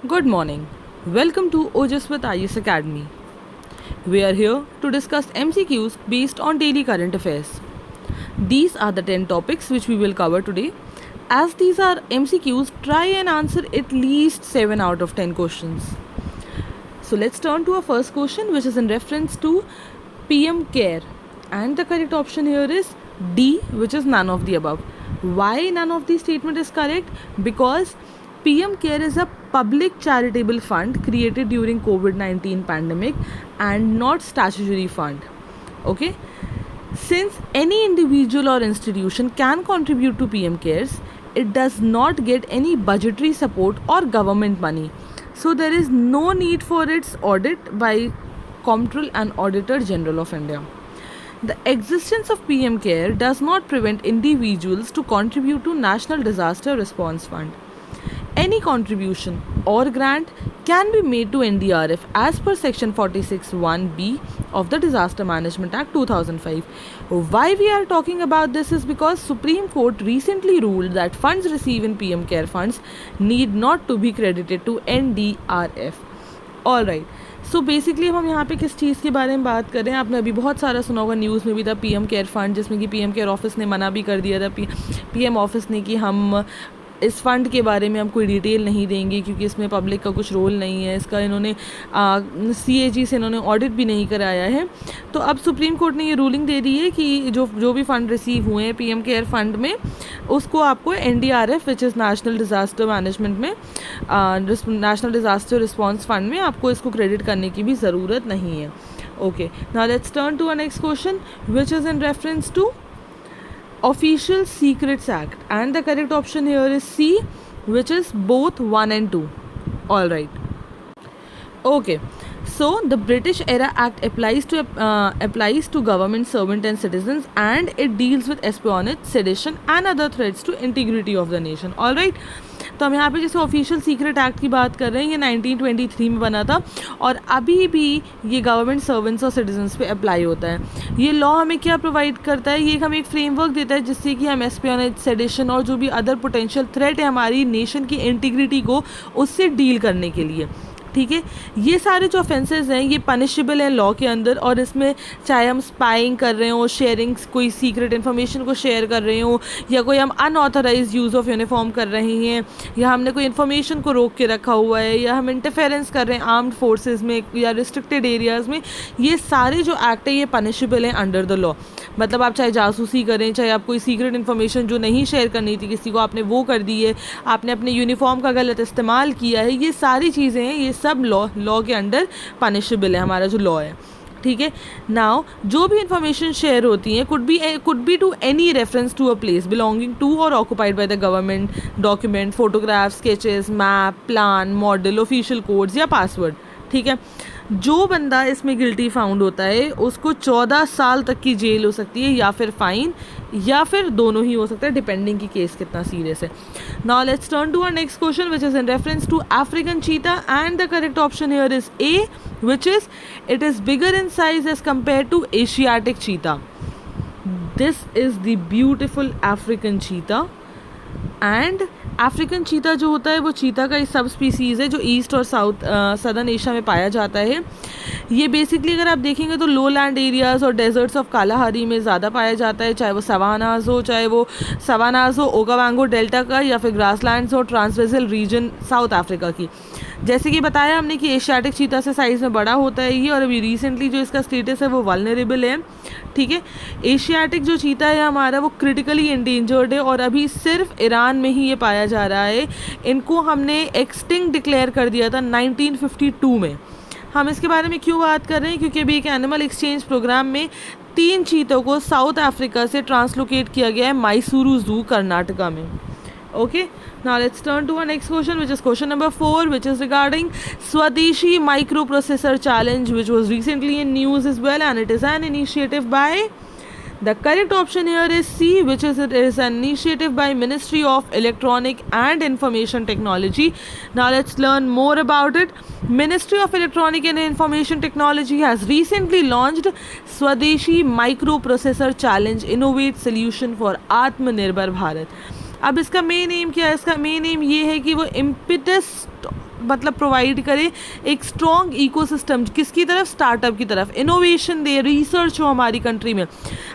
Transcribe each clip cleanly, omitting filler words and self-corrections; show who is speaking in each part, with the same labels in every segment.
Speaker 1: Good morning. Welcome to OJS with IS Academy. We are here to discuss MCQs based on daily current affairs. These are the 10 topics which we will cover today. As these are MCQs, try and answer at least 7 out of 10 questions. So let's turn to our first question, which is in reference to PM CARE. And the correct option here is D, which is none of the above. Why none of these statement is correct? Because PM CARE is a public charitable fund created during COVID-19 pandemic and not statutory fund. Okay? Since any individual or institution can contribute to PM CARES, it does not get any budgetary support or government money. So there is no need for its audit by Comptroller and Auditor General of India. The existence of PM CARE does not prevent individuals to contribute to National Disaster Response Fund. Any contribution or grant can be made to NDRF as per section 46(1)(b) of the Disaster Management Act 2005. Why we are talking about this is because Supreme Court recently ruled that funds received in PM CARE funds need not to be credited to NDRF. Alright. So basically हम यहाँ पे किस चीज़ के बारे में बात कर रहे हैं. आपने अभी बहुत सारा सुना होगा, न्यूज़ में भी था PM CARE फंड, जिसमें कि PM CARE ऑफिस ने मना भी कर दिया था, PM ऑफिस ने, कि हम इस फ़ंड के बारे में हम कोई डिटेल नहीं देंगे क्योंकि इसमें पब्लिक का कुछ रोल नहीं है. इसका इन्होंने CAG से इन्होंने ऑडिट भी नहीं कराया है. तो अब सुप्रीम कोर्ट ने ये रूलिंग दे दी है कि जो भी फ़ंड रिसीव हुए हैं PM CARE फंड में, उसको आपको NDRF which is national disaster management में, नेशनल डिज़ास्टर रिस्पॉन्स फंड में आपको इसको क्रेडिट करने की भी ज़रूरत नहीं है. Okay, now let's turn to a next question which is in reference to Official Secrets Act, and the correct option here is C, which is both 1 and 2. All right. Okay. So the British Era Act applies to government servant and citizens, and it deals with espionage, sedition and other threats to integrity of the nation. All right. तो हम यहाँ पे जैसे official secret act की बात कर रहे हैं, ये 1923 में बना था और अभी भी ये गवर्नमेंट सर्वेंट्स और सिटीजन्स पे अप्लाई होता है. ये लॉ हमें क्या प्रोवाइड करता है? ये हमें एक फ्रेमवर्क देता है जिससे कि हम एस्पियोनेज, सेडिशन और जो भी अदर पोटेंशियल थ्रेट है हमारी नेशन की इंटीग्रिटी को, उससे डील करने के लिए. ठीक है, ये सारे जो ऑफेंसेस हैं ये पनिशेबल हैं लॉ के अंदर, और इसमें चाहे हम स्पाइंग कर रहे हो, शेयरिंग, कोई सीक्रेट इन्फॉर्मेशन को शेयर कर रहे हो, या कोई हम अनऑथराइज यूज़ ऑफ यूनिफॉर्म कर रहे हैं, या हमने कोई इन्फॉर्मेशन को रोक के रखा हुआ है, या हम इंटरफेरेंस कर रहे हैं आर्म्ड फोर्सेस में या रिस्ट्रिक्टेड एरियाज़ में, ये सारे जो एक्ट है ये पनिशेबल हैं अंडर द लॉ. मतलब आप चाहे जासूसी करें, चाहे आप कोई सीक्रेट इन्फॉर्मेशन जो नहीं शेयर करनी थी किसी को आपने वो कर दी है, आपने अपने यूनिफॉर्म का गलत इस्तेमाल किया है, ये सारी चीज़ें हैं, ये सब लॉ के अंडर पनिशेबल है हमारा जो लॉ है. ठीक है. नाउ जो भी इंफॉर्मेशन शेयर होती हैं could be to any reference to a place belonging to or occupied by the government, document, photograph, sketches, map, plan, model, official codes या पासवर्ड. ठीक है. जो बंदा इसमें गिल्टी फाउंड होता है उसको 14 साल तक की जेल हो सकती है, या फिर फाइन, या फिर दोनों ही हो सकता है, डिपेंडिंग की केस कितना सीरियस है. Now let's turn to our next question which is in reference to African cheetah, and the correct option here is A, which is it is bigger in size as compare to Asiatic cheetah. This is the beautiful African cheetah. And African cheetah जो होता है वो चीता का सब species है जो east और साउथ सदर्न एशिया में पाया जाता है. ये बेसिकली अगर आप देखेंगे तो लो लैंड एरियाज़ और डेजर्ट्स ऑफ कालाहारी में ज़्यादा पाया जाता है, चाहे वो सवानाज हो ओकावांगो डेल्टा का, या फिर ग्रासलैंड्स हो ट्रांसवेजल रीजन साउथ अफ्रीका की. जैसे कि बताया हमने कि एशियाटिक चीता से साइज़ में बड़ा होता है ये, और अभी रिसेंटली जो इसका स्टेटस है वो वल्नरेबल है. ठीक है. एशियाटिक जो चीता है हमारा वो क्रिटिकली इंडेंजर्ड है और अभी सिर्फ ईरान में ही ये पाया जा रहा है. इनको हमने एक्सटिंक्ट डिक्लेयर कर दिया था 1952 में. हम इसके बारे में क्यों बात कर रहे हैं? क्योंकि अभी एक एनिमल एक्सचेंज प्रोग्राम में 3 चीतों को साउथ अफ्रीका से ट्रांसलोकेट किया गया है मैसूरू जू कर्नाटका में. Okay, now let's turn to our next question, which is question number 4, which is regarding Swadeshi Microprocessor Challenge, which was recently in news as well, and it is an initiative by, the correct option here is C, which is it is an initiative by Ministry of Electronic and Information Technology. Now let's learn more about it. Ministry of Electronic and Information Technology has recently launched Swadeshi Microprocessor Challenge Innovate Solution for Atmanirbhar Bharat. अब इसका main M क्या है? इसका main M ये है कि वो impetus मतलब प्रोवाइड करे एक स्ट्रॉन्ग इकोसिस्टम किसकी तरफ, स्टार्टअप की तरफ, इनोवेशन दे, रिसर्च हो हमारी कंट्री में।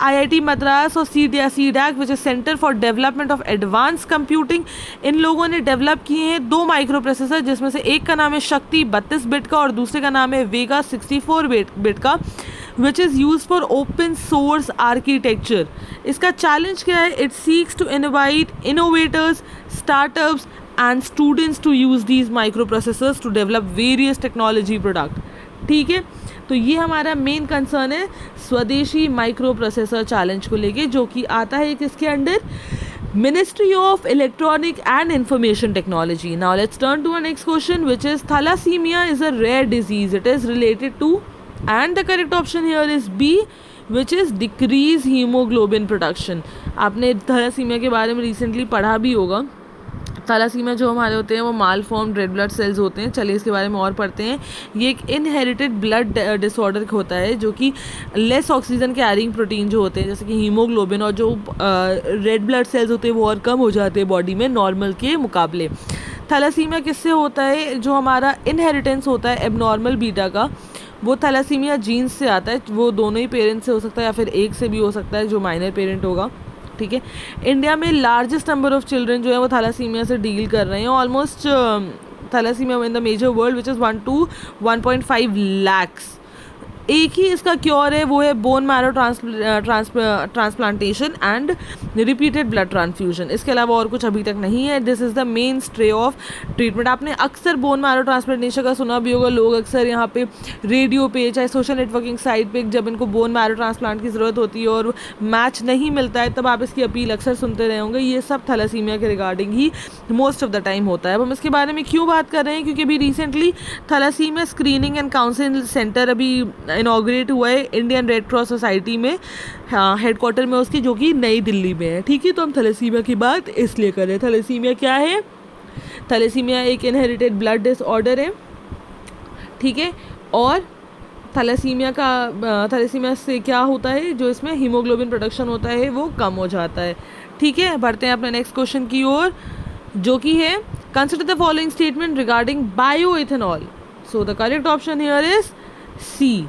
Speaker 1: आईआईटी मद्रास और CDAC which is centre for development of advance computing, इन लोगों ने डेवलप किए हैं 2 माइक्रो प्रोसेसर, जिसमें से एक का नाम है शक्ति 32 बिट का और दूसरे का नाम है वेगा 64 बिट का, which is use for open source architecture. इसका चैलेंज क्या है, it seeks to invite innovators, startups and students to use these microprocessors to develop various technology product. ठीक है, तो ये हमारा मेन कंसर्न है स्वदेशी माइक्रो प्रोसेसर चैलेंज को लेके, जो कि आता है किसके under, Ministry of Electronic and Information Technology. Now let's turn to our next question, which is thalassemia is a rare disease. It is related to, and the correct option here is B, which is decrease hemoglobin production. आपने thalassaemia के बारे में recently पढ़ा भी होगा। Thalassaemia जो हमारे होते हैं वो माल फॉर्म रेड ब्लड सेल्स होते हैं। चलिए इसके बारे में और पढ़ते हैं। ये एक इनहेरिटेड ब्लड डिसऑर्डर होता है जो कि लेस ऑक्सीजन कैरिंग प्रोटीन जो होते हैं जैसे कि हीमोग्लोबिन और जो रेड ब्लड सेल्स होते हैं वो और कम हो जाते हैं बॉडी में नॉर्मल के मुकाबले। थैलासीमिया किससे होता है, जो हमारा इनहेरिटेंस होता है एबनॉर्मल बीटा का, वो थैलासीमिया जीन्स से आता है। वो दोनों ही पेरेंट्स से हो सकता है या फिर एक से भी हो सकता है जो माइनर पेरेंट होगा। ठीक है, इंडिया में लार्जेस्ट नंबर ऑफ चिल्ड्रन जो है वो थैलासीमिया से डील कर रहे हैं। Almost thalassemia in the major world which is 1 to 1.5 lakhs। एक ही इसका क्योर है, वो है bone marrow transplantation and repeated blood transfusion. इसके अलावा और कुछ अभी तक नहीं है। This is the main stray of treatment. आपने अक्सर बोन मैरो ट्रांसप्लांटेशन का सुना भी होगा। लोग अक्सर यहाँ पे रेडियो पे चाहे सोशल नेटवर्किंग साइट पे जब इनको बोन मैरो ट्रांसप्लांट की ज़रूरत होती है और मैच नहीं मिलता है तब आप इसकी अपील अक्सर सुनते रहे होंगे। ये सब थैलासीमिया के regarding he most of the time होता है। अब हम इसके बारे में क्यों बात कर रहे हैं, क्योंकि अभी recently thalassaemia screening and counselling centre अभी इनॉग्रेट हुआ है इंडियन रेड क्रॉस सोसाइटी में, हाँ हेडक्वार्टर में उसकी, जो कि नई दिल्ली में है। ठीक है, तो हम थैलेसीमिया की बात इसलिए कर रहे हैं। थैलेसीमिया क्या है, थैलेसीमिया एक इनहेरिटेड ब्लड डिसऑर्डर है। ठीक है, और थैलेसीमिया से क्या होता है, जो इसमें हीमोग्लोबिन प्रोडक्शन होता है वो कम हो जाता है। ठीक है, बढ़ते हैं अपने नेक्स्ट क्वेश्चन की ओर, जो कि है consider the following statement regarding bioethanol. So the correct option here is C,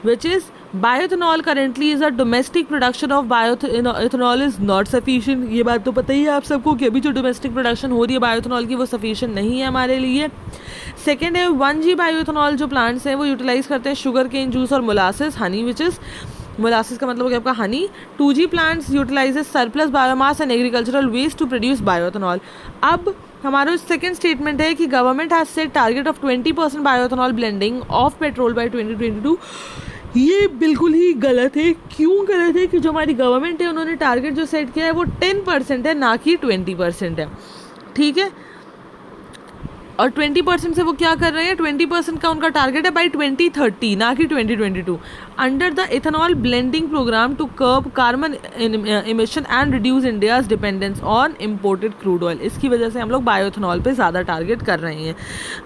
Speaker 1: which is bioethanol currently is a domestic production of bioethanol is not sufficient। ये बात तो पता ही है आप सबको कि अभी जो डोमेस्टिक प्रोडक्शन हो रही है बायोएथेनॉल की वो सफिशिएंट नहीं है हमारे लिए। सेकेंड है 1G बायोएथेनॉल जो प्लांट्स हैं वो यूटिलाइज करते हैं शुगर केन जूस और molasses honey, which is molasses का मतलब हो गया आपका honey. 2G plants utilizes surplus biomass and agricultural waste to produce bioethanol. अब हमारा सेकंड स्टेटमेंट है कि government has set target of 20% bioethanol blending of petrol by 2022। ये बिल्कुल ही गलत है। क्यों गलत है कि जो हमारी गवर्नमेंट है उन्होंने टारगेट जो सेट किया है वो 10% है, ना कि 20% है। ठीक है, और 20% से वो क्या कर रहे हैं, 20% का उनका टारगेट है बाई 2030, ना कि 2022, under the ethanol blending programme to curb carbon emission and reduce India's dependence on imported crude oil. इसकी वजह से हम लोग बायोएथेनॉल पे ज़्यादा टारगेट कर रहे हैं।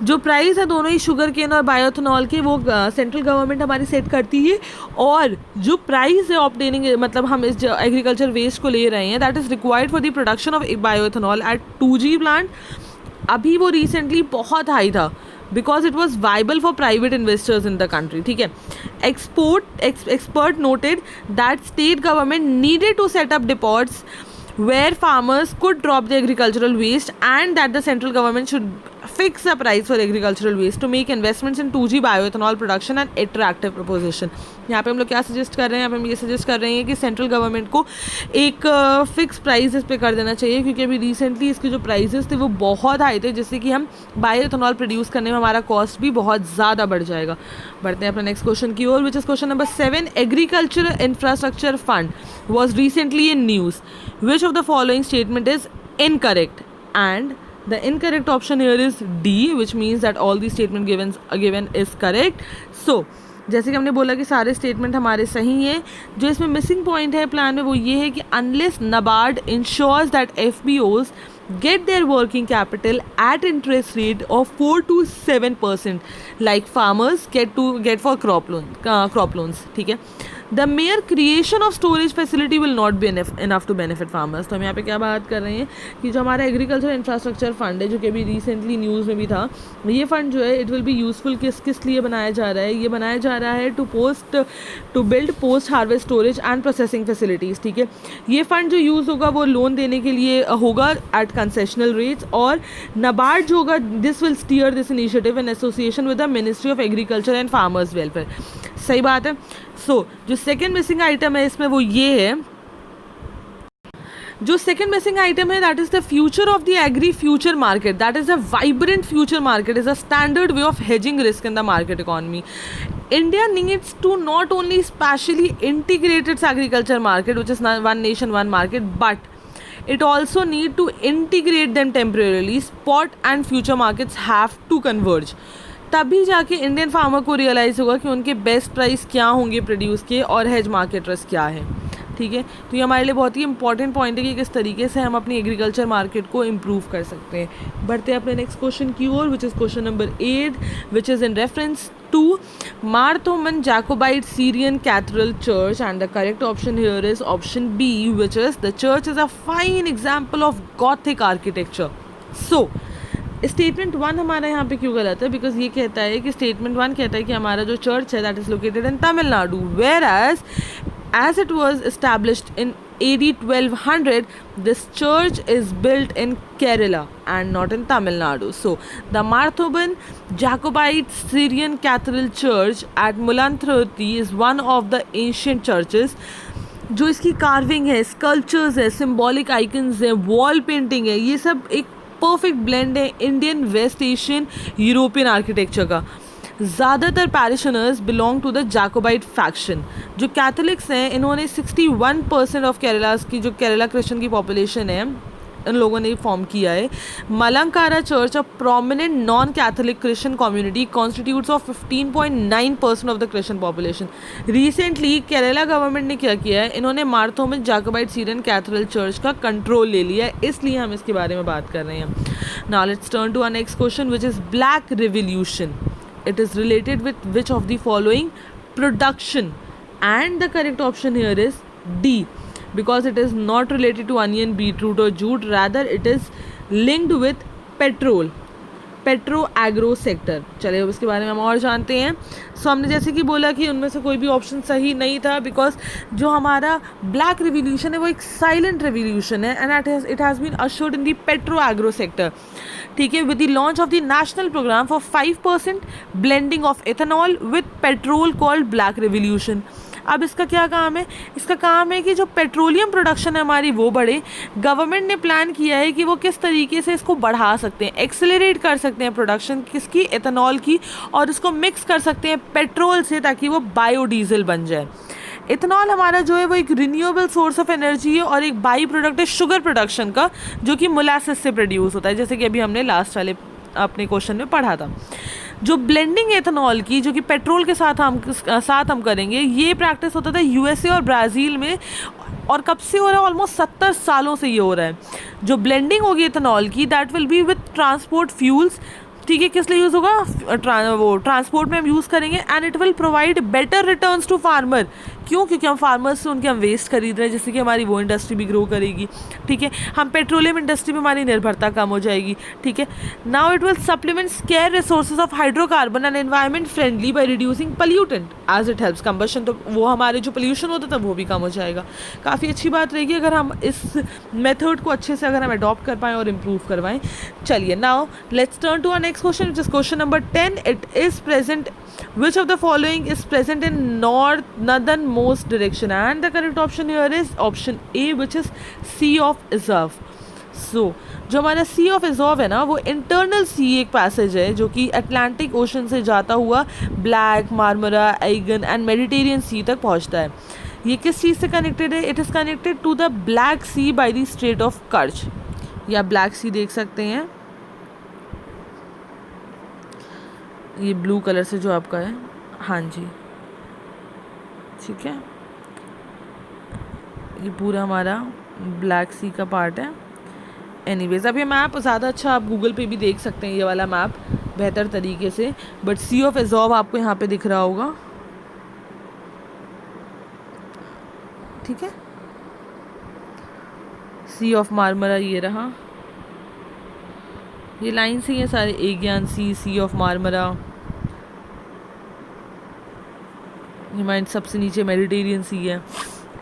Speaker 1: जो प्राइस है दोनों ही शुगर केन और बायोएथेनॉल के वो सेंट्रल गवर्नमेंट हमारी सेट करती है, और जो प्राइस है ऑब्टेनिंग मतलब हम इस एग्रीकल्चर वेस्ट को ले रहे हैं that is required for the production of bioethanol at 2G plant, अभी वो रिसेंटली बहुत हाई था because it was viable for private investors in the country. ठीक है, expert noted that state government needed to set up depots where farmers could drop the agricultural waste and that the central government should fix a price for agricultural waste to make investments in 2G bioethanol production and attractive proposition। यहाँ पे हम लोग क्या suggest कर रहे हैं, यहाँ पे हम ये सजेस्ट कर रहे हैं कि सेंट्रल गवर्नमेंट को एक फिक्स प्राइस इस पे कर देना चाहिए, क्योंकि अभी रिसेंटली इसके जो प्राइसेस थे वो बहुत हाई थे, जिससे कि हम बायोएथेनॉल प्रोड्यूस करने में हमारा कॉस्ट भी बहुत ज़्यादा बढ़ जाएगा। बढ़ते हैं अपने नेक्स्ट क्वेश्चन की ओर, which is question number 7। Agriculture infrastructure fund was recently in news, which of the following statement is incorrect, and the incorrect option here is D, which means that all the statement given is correct। So जैसे कि हमने बोला कि सारे statement हमारे सही हैं, जो इसमें मिसिंग पॉइंट है प्लान में वो ये है कि unless NABARD ensures that FPOs get their working capital at interest rate of 4 to 7% like farmers get for crop loans। ठीक है, the mere creation of storage facility will not be enough to benefit farmers. तो हम यहाँ पे क्या बात कर रहे हैं कि जो हमारा एग्रीकल्चर इंफ्रास्ट्रक्चर फंड है, जो कि अभी रिसेंटली न्यूज़ में भी था, ये फंड जो है इट विल बी यूजफुल किस लिए बनाया जा रहा है? ये बनाया जा रहा है to build post harvest storage and processing facilities. ठीक है, ये फंड जो यूज़ होगा वो लोन देने के लिए होगा एट कंसेशनल रेट्स, और नाबार्ड जो होगा this will steer this initiative in association with the ministry of agriculture and farmers welfare. सही बात है। जो सेकेंड मिसिंग आइटम है इसमें वो ये है, जो सेकेंड मिसिंग आइटम है that is the future of the agri future market, that is a vibrant future market is a standard way of hedging risk in the market economy. India needs to not only spatially integrate its agriculture market, which is one nation, one market, but it also need to integrate them temporarily. Spot and future markets have to converge. तभी जाके Indian farmer को realise होगा कि उनके best price क्या होंगे produce के और हेज मार्केट रिस्क क्या है. ठीक है, तो ये हमारे लिए बहुत ही इंपॉर्टेंट पॉइंट है कि किस तरीके से हम अपनी एग्रीकल्चर मार्केट को इम्प्रूव कर सकते हैं. बढ़ते हैं अपने नेक्स्ट क्वेश्चन की ओर, which is question number 8, which is in reference to Marthoman Jacobite Syrian Cathedral Church, and the correct option here is option B, which is the church is a fine example of Gothic architecture. So statement 1 हमारा यहाँ पे क्यों गलत है? Because ये कहता है कि स्टेटमेंट 1 कहता है कि हमारा जो चर्च है that is located in Tamil Nadu, where as it was established in AD 1200, this church is built in Kerala and not in Tamil Nadu. So the Marthoban Jacobite Syrian Cathedral Church at Mulanthurthi is one of the ancient churches. जो इसकी carving है, sculptures है, symbolic icons है, wall painting है, ये सब एक perfect blend है Indian, West Asian, European architecture का. ज़्यादातर parishioners belong to the Jacobite faction. जो कैथोलिक्स हैं इन्होंने 61% ऑफ केरलास की, जो केरला क्रिश्चियन की पॉपुलेशन है, इन लोगों ने फॉर्म किया है. Malankara church, a prominent non Catholic Christian community, constitutes of 15.9% of the Christian population. Recently Kerala government ने क्या किया है, इन्होंने मार्थोमन जैकोबाइट सीरियन कैथेड्रल चर्च का कंट्रोल ले लिया है, इसलिए हम इसके बारे में बात कर रहे हैं. Now let's turn to our next question, which is black revolution. It is related with which of the following? Production. And the correct option here is D, because it is not related to onion, beetroot or jute, rather it is linked with petrol, petro agro sector. चलिए अब इसके बारे में हम और जानते हैं. सो हमने जैसे कि बोला कि उनमें से कोई भी ऑप्शन सही नहीं था, बिकॉज जो हमारा ब्लैक रिवॉल्यूशन है वो एक साइलेंट रिवॉल्यूशन है, and it has been assured in the petro agro sector. ठीक है, with the launch of the national programme for 5% blending of ethanol with petrol called black revolution. अब इसका क्या काम है? इसका काम है कि जो पेट्रोलियम प्रोडक्शन है हमारी वो बढ़े. गवर्नमेंट ने प्लान किया है कि वो किस तरीके से इसको बढ़ा सकते हैं, एक्सेलरेट कर सकते हैं प्रोडक्शन किसकी, एथेनॉल की, और इसको मिक्स कर सकते हैं पेट्रोल से ताकि वो बायोडीजल बन जाए. इथेनॉल हमारा जो है वो एक रिन्यूएबल सोर्स ऑफ एनर्जी है और एक बाई प्रोडक्ट है शुगर प्रोडक्शन का, जो कि मोलासिस से प्रोड्यूस होता है, जैसे कि अभी हमने लास्ट वाले अपने क्वेश्चन में पढ़ा था. जो ब्लेंडिंग एथेनॉल की, जो कि पेट्रोल के साथ हम करेंगे, ये प्रैक्टिस होता था यूएसए और ब्राज़ील में, और कब से हो रहा है? ऑलमोस्ट 70 सालों से ये हो रहा है. जो ब्लेंडिंग होगी एथेनॉल की, that will be with transport fuels. ठीक है, किस लिए यूज़ होगा? वो ट्रांसपोर्ट में हम यूज़ करेंगे, and it will provide better returns to farmer. क्यों? क्योंकि हम फार्मर्स से उनके हम वेस्ट खरीद रहे हैं, जिससे कि हमारी वो इंडस्ट्री भी ग्रो करेगी. ठीक है, हम पेट्रोलियम इंडस्ट्री में हमारी निर्भरता कम हो जाएगी. ठीक है, now it will supplement scarce resources of hydrocarbon and environment friendly by reducing pollutant as it helps combustion. तो वो हमारे जो पोल्यूशन होता था वो भी कम हो जाएगा. काफ़ी अच्छी बात रहेगी अगर हम इस मेथड को अच्छे से अगर हम अडॉप्ट कर पाएँ और इम्प्रूव करवाएँ. चलिए, now let's turn to our next question, which is question number 10. It is present, which of the following is present in northernmost direction? And the correct option here is option A, which is Sea of Azov. So जो हमारा Sea of Azov है ना, वो internal सी एक passage है जो कि Atlantic ocean से जाता हुआ Black, Marmara, Aegean and Mediterranean Sea तक पहुंचता है. ये किस चीज़ से कनेक्टेड है? It is connected to the Black Sea by the Strait of Kerch. या ब्लैक सी देख सकते हैं, ये ब्लू कलर से जो आपका है. हाँ जी, ठीक है, ये पूरा हमारा ब्लैक सी का पार्ट है. एनीवेज, अब ये मैप ज़्यादा अच्छा आप गूगल पे भी देख सकते हैं, ये वाला मैप बेहतर तरीके से. बट सी ऑफ एजोव आपको यहाँ पे दिख रहा होगा. ठीक है। सी ऑफ मार्मरा ये रहा, ये लाइन से ही सारे, एगियन सी, सी ऑफ मार्मरा, ये माइंड सबसे नीचे मेडिटेरियन सी है,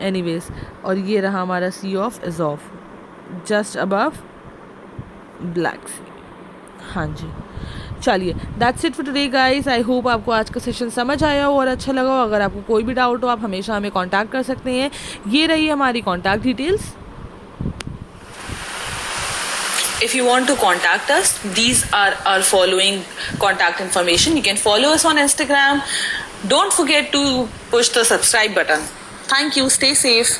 Speaker 1: एनीवेज। और ये रहा हमारा Sea of Azov, just above Black Sea. हाँ जी, चलिए that's it for today guys. I hope आपको आज का सेशन समझ आया हो और अच्छा लगा हो। अगर आपको कोई भी डाउट हो आप हमेशा हमें कांटेक्ट कर सकते हैं। ये रही हमारी contact details. If you want to contact us, these are our following contact information. You can follow us on Instagram. Don't forget to push the subscribe button. Thank you. Stay safe.